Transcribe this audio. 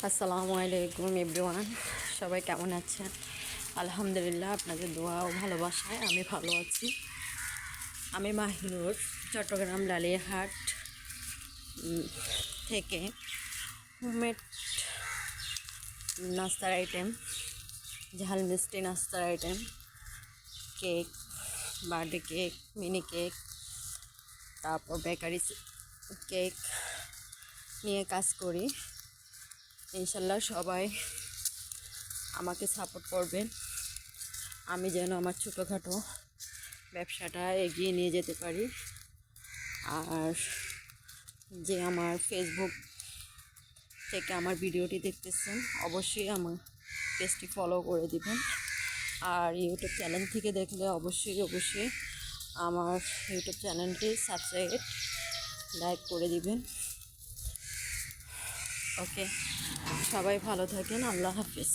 আসসালামু আলাইকুম এভরিওয়ান, সবাই কেমন আছেন? আলহামদুলিল্লাহ, আপনাদের দোয়া ও ভালোবাসায় আমি ভালো আছি। আমি মাহিনুর, চট্টগ্রাম লালিয়াহাট থেকে হোমমেড নাস্তার আইটেম, ঝাল মিষ্টি নাস্তার item, cake, birthday cake, mini cake, তারপর বেকারি কেক নিয়ে কাজ করি। ইনশাল্লাহ সবাই আমাকে সাপোর্ট করবেন, আমি যেন আমার ছোটোখাটো ব্যবসাটা এগিয়ে নিয়ে যেতে পারি। আর যে আমার ফেসবুক থেকে আমার ভিডিওটি দেখতেছেন, অবশ্যই আমার পেজটি ফলো করে দিবেন। আর ইউটিউব চ্যানেল থেকে দেখলে অবশ্যই আমার ইউটিউব চ্যানেলটি সাবস্ক্রাইব, লাইক করে দিবেন। ওকে, সবাই ভালো থাকেন। আল্লাহ হাফিজ।